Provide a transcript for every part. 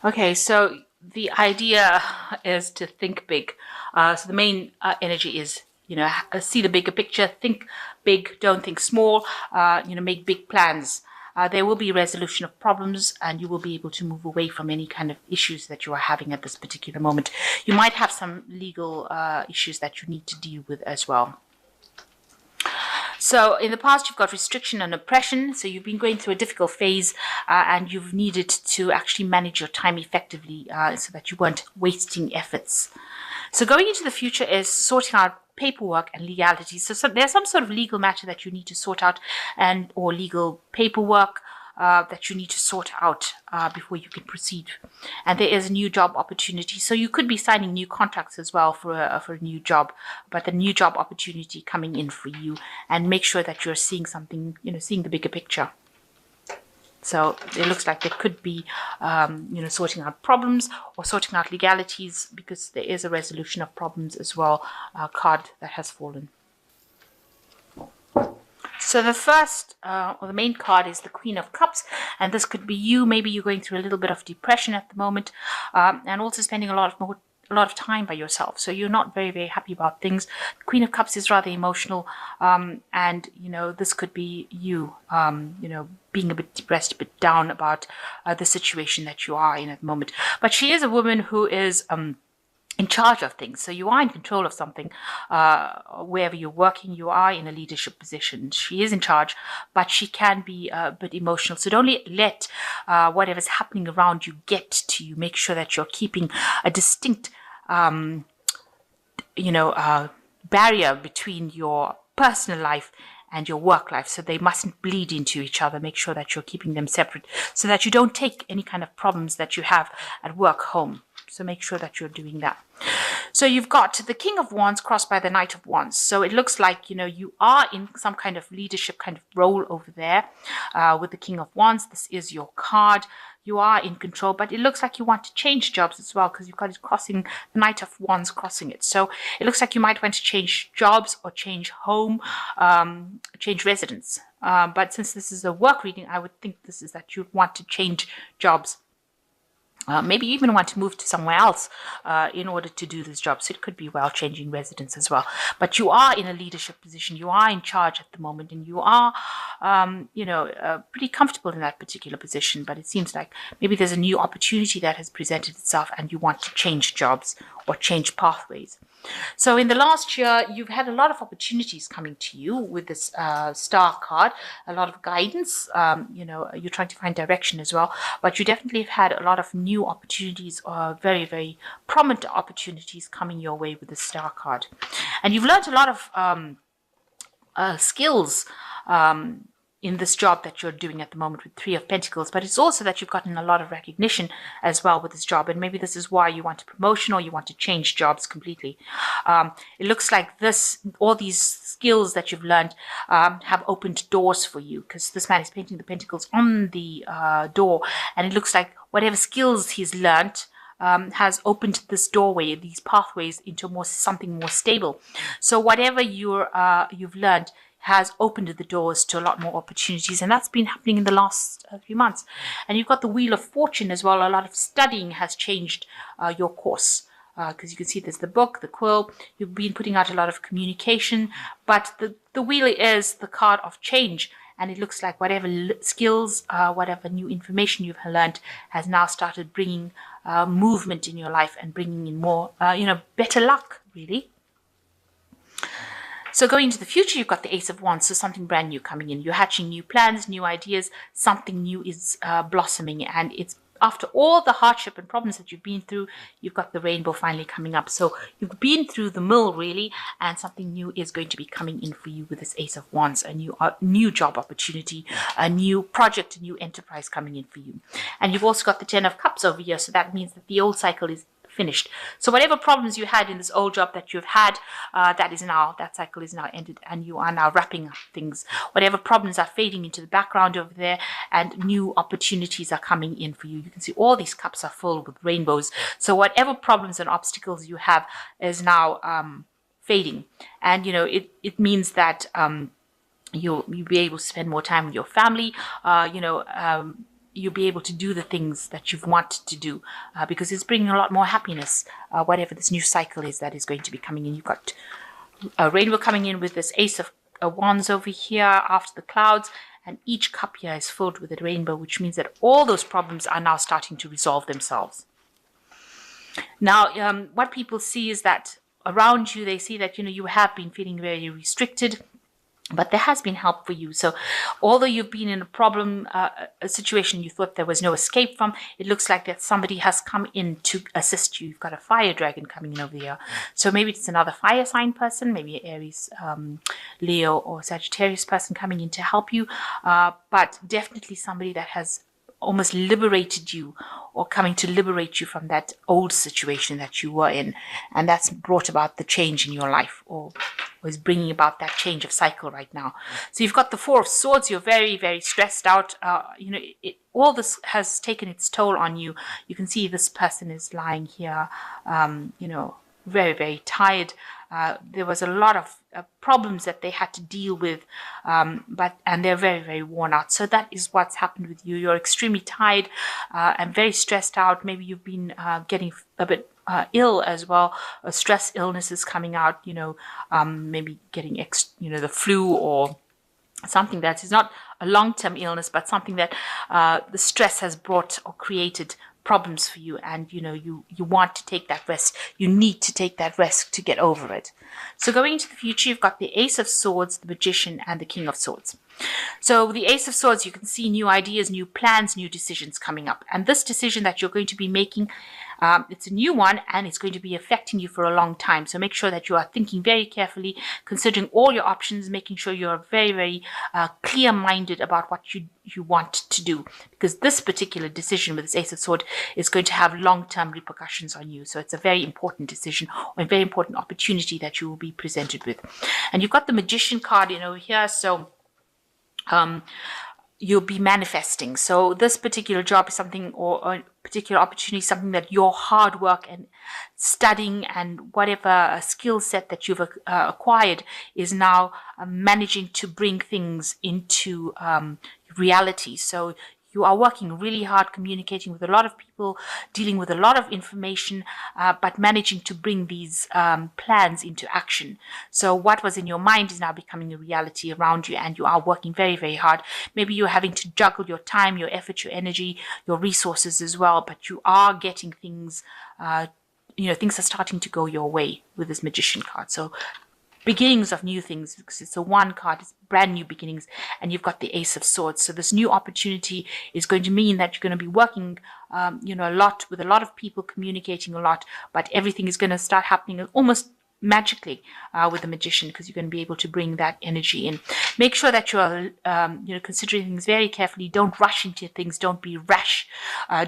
Okay, so the idea is to think big. So the main energy is, see the bigger picture, think big, don't think small, make big plans. There will be resolution of problems and you will be able to move away from any kind of issues that you are having at this particular moment. You might have some legal issues that you need to deal with as well. So in the past, you've got restriction and oppression. So you've been going through a difficult phase and you've needed to actually manage your time effectively so that you weren't wasting efforts. So going into the future is sorting out paperwork and legalities. So there's some sort of legal matter that you need to sort out or legal paperwork that you need to sort out before you can proceed. And there is a new job opportunity. So you could be signing new contracts as well for a new job, but the new job opportunity coming in for you, and make sure that you're seeing something, seeing the bigger picture. So it looks like there could be, sorting out problems or sorting out legalities, because there is a resolution of problems as well, card that has fallen. So the first or the main card is the Queen of Cups, and this could be you. Maybe you're going through a little bit of depression at the moment, and also spending a lot of time by yourself. So you're not very, very happy about things. The Queen of Cups is rather emotional, and this could be you, being a bit depressed, a bit down about the situation that you are in at the moment. But she is a woman who is in charge of things. So you are in control of something. Wherever you're working, you are in a leadership position. She is in charge, but she can be a bit emotional. So don't let whatever's happening around you get to you. Make sure that you're keeping a distinct, barrier between your personal life and your work life, so they mustn't bleed into each other. Make sure that you're keeping them separate so that you don't take any kind of problems that you have at work home. So make sure that you're doing that. So you've got the King of Wands crossed by the Knight of Wands. So it looks like, you are in some kind of leadership kind of role over there with the King of Wands. This is your card. You are in control, but it looks like you want to change jobs as well, because you've got it crossing, the Knight of Wands crossing it. So it looks like you might want to change jobs or change home, change residence. But since this is a work reading, I would think this is that you want to change jobs. Maybe you even want to move to somewhere else in order to do this job. So it could be changing residence as well. But you are in a leadership position. You are in charge at the moment, and you are, pretty comfortable in that particular position. But it seems like maybe there's a new opportunity that has presented itself, and you want to change jobs or change pathways. So in the last year, you've had a lot of opportunities coming to you with this star card, a lot of guidance. You're trying to find direction as well, but you definitely have had a lot of new opportunities, or very, very prominent opportunities coming your way with the star card. And you've learned a lot of skills in this job that you're doing at the moment with Three of Pentacles, but it's also that you've gotten a lot of recognition as well with this job, and maybe this is why you want a promotion or you want to change jobs completely. It looks like all these skills that you've learned have opened doors for you, because this man is painting the pentacles on the door, and it looks like whatever skills he's learned has opened this doorway, these pathways into something more stable. So whatever you've learned has opened the doors to a lot more opportunities, and that's been happening in the last few months. And you've got the Wheel of Fortune as well. A lot of studying has changed your course, because you can see there's the book, the quill. You've been putting out a lot of communication, but the wheel is the card of change, and it looks like whatever skills, whatever new information you've learned has now started bringing movement in your life and bringing in more, better luck, really. So going into the future, you've got the Ace of Wands, so something brand new coming in. You're hatching new plans, new ideas, something new is blossoming, and it's after all the hardship and problems that you've been through, you've got the rainbow finally coming up. So you've been through the mill, really, and something new is going to be coming in for you with this Ace of Wands, a new job opportunity, a new project, a new enterprise coming in for you. And you've also got the Ten of Cups over here, so that means that the old cycle is finished. So whatever problems you had in this old job that you've had, that cycle is now ended, and you are now wrapping up things. Whatever problems are fading into the background over there, and new opportunities are coming in for you. You can see all these cups are full with rainbows. So whatever problems and obstacles you have is now fading, and it means that you'll be able to spend more time with your family. you'll be able to do the things that you've wanted to do, because it's bringing a lot more happiness, whatever this new cycle is that is going to be coming in. You've got a rainbow coming in with this Ace of Wands over here after the clouds, and each cup here is filled with a rainbow, which means that all those problems are now starting to resolve themselves. Now, what people see is that around you, they see that, you have been feeling very restricted, but there has been help for you. So although you've been in a problem, a situation you thought there was no escape from, it looks like that somebody has come in to assist you. You've got a fire dragon coming in over here. So maybe it's another fire sign person, maybe an Aries, Leo, or Sagittarius person coming in to help you. But definitely somebody that has almost liberated you, or coming to liberate you from that old situation that you were in. And that's brought about the change in your life, or is bringing about that change of cycle right now. So you've got the Four of Swords. You're very, very stressed out. All this has taken its toll on you. You can see this person is lying here, very, very tired. There was a lot of problems that they had to deal with, and they're very, very worn out. So that is what's happened with you. You're extremely tired and very stressed out. Maybe you've been getting a bit ill as well. Stress illness is coming out, maybe getting the flu, or something that is not a long-term illness, but something that the stress has brought or created problems for you, and you want to take that rest. You need to take that rest to get over it. So going into the future, you've got the Ace of Swords, the Magician, and the King of Swords. So the Ace of Swords, you can see new ideas, new plans, new decisions coming up. And this decision that you're going to be making, it's a new one, and it's going to be affecting you for a long time. So make sure that you are thinking very carefully, considering all your options, making sure you're very, very clear-minded about what you want to do. Because this particular decision with this Ace of Swords is going to have long-term repercussions on you. So it's a very important decision, or a very important opportunity that you will be presented with. And you've got the Magician card over here. So you'll be manifesting. So this particular job is something, or a particular opportunity, something that your hard work and studying and whatever skill set that you've acquired is now managing to bring things into reality. So you are working really hard, communicating with a lot of people, dealing with a lot of information, but managing to bring these plans into action. So what was in your mind is now becoming a reality around you, and you are working very, very hard. Maybe you're having to juggle your time, your effort, your energy, your resources as well, but you are getting things, things are starting to go your way with this Magician card. So beginnings of new things, because it's a one card, it's brand new beginnings, and you've got the Ace of Swords. So this new opportunity is going to mean that you're going to be working, a lot with a lot of people, communicating a lot, but everything is going to start happening almost magically with the Magician, because you're going to be able to bring that energy in. Make sure that you're considering things very carefully. Don't rush into things. Don't be rash.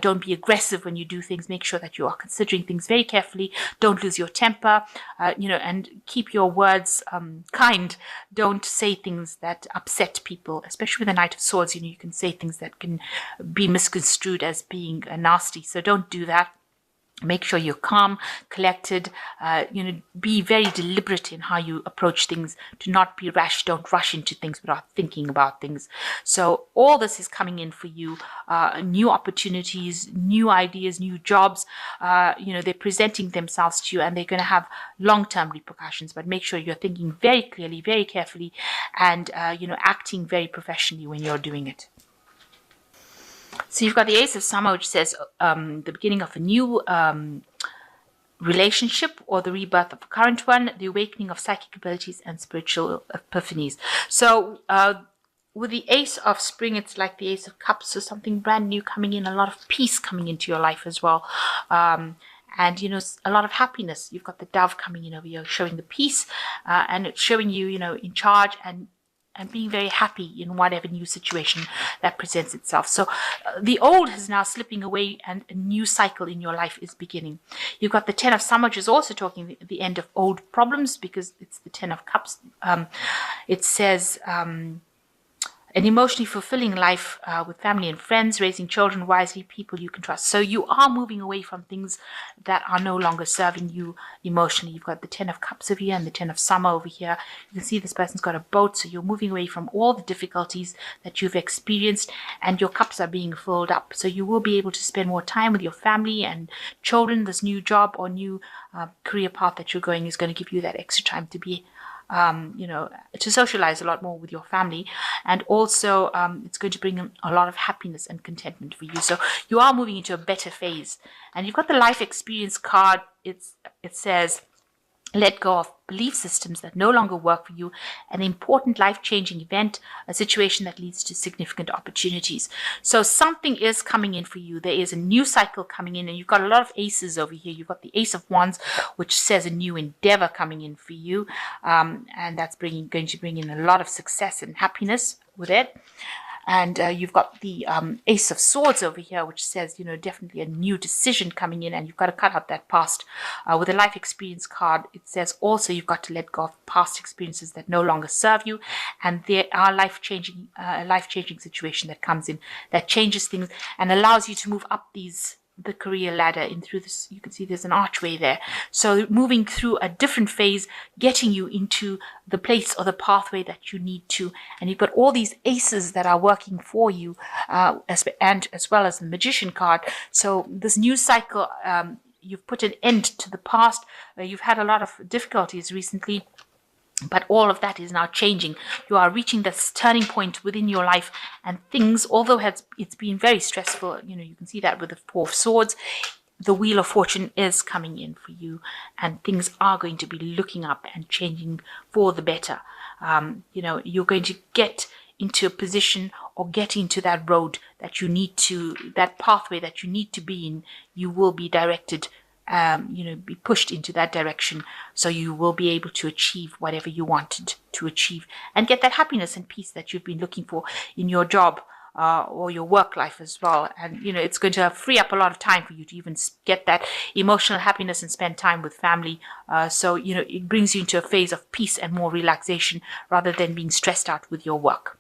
Don't be aggressive when you do things. Make sure that you are considering things very carefully. Don't lose your temper, and keep your words kind. Don't say things that upset people, especially with the Knight of Swords. You can say things that can be misconstrued as being nasty. So don't do that. Make sure you're calm, collected, be very deliberate in how you approach things. Do not be rash. Don't rush into things without thinking about things. So all this is coming in for you. New opportunities, new ideas, new jobs. They're presenting themselves to you, and they're going to have long-term repercussions. But make sure you're thinking very clearly, very carefully, and, acting very professionally when you're doing it. So you've got the Ace of Summer, which says the beginning of a new relationship, or the rebirth of a current one, the awakening of psychic abilities and spiritual epiphanies. So with the Ace of Spring, it's like the Ace of Cups, so something brand new coming in, a lot of peace coming into your life as well. And, a lot of happiness. You've got the Dove coming in over here, showing the peace, and it's showing you, in charge, and being very happy in whatever new situation that presents itself. So the old is now slipping away, and a new cycle in your life is beginning. You've got the Ten of Summer, which is also talking the end of old problems, because it's the Ten of Cups. It says an emotionally fulfilling life with family and friends, raising children wisely, people you can trust. So you are moving away from things that are no longer serving you emotionally. You've got the 10 of Cups over here and the 10 of Summer over here. You can see this person's got a boat, so you're moving away from all the difficulties that you've experienced, and your cups are being filled up. So you will be able to spend more time with your family and children. This new job or new career path that you're going is going to give you that extra time to be to socialize a lot more with your family, and also it's going to bring a lot of happiness and contentment for you. So you are moving into a better phase. And you've got the life experience card. It says, let go of belief systems that no longer work for you, an important life-changing event, a situation that leads to significant opportunities. So something is coming in for you. There is a new cycle coming in, and you've got a lot of aces over here. You've got the Ace of Wands, which says a new endeavor coming in for you, and that's going to bring in a lot of success and happiness with it. And you've got the Ace of Swords over here, which says, definitely a new decision coming in, and you've got to cut out that past. With the life experience card, it says also you've got to let go of past experiences that no longer serve you, and there are life-changing situation that comes in that changes things and allows you to move up the career ladder in through this. You can see there's an archway there. So moving through a different phase, getting you into the place or the pathway that you need to. And you've got all these aces that are working for you, as well as the Magician card. So this new cycle, you've put an end to the past. You've had a lot of difficulties recently, but all of that is now changing. You are reaching this turning point within your life, and things, although it's been very stressful, you can see that with the Four of Swords, the Wheel of Fortune is coming in for you, and things are going to be looking up and changing for the better. You're going to get into a position or get into that road that you need to, that pathway that you need to be in. You will be directed, be pushed into that direction, so you will be able to achieve whatever you wanted to achieve and get that happiness and peace that you've been looking for in your job or your work life as well. And it's going to free up a lot of time for you to even get that emotional happiness and spend time with family. So it brings you into a phase of peace and more relaxation rather than being stressed out with your work.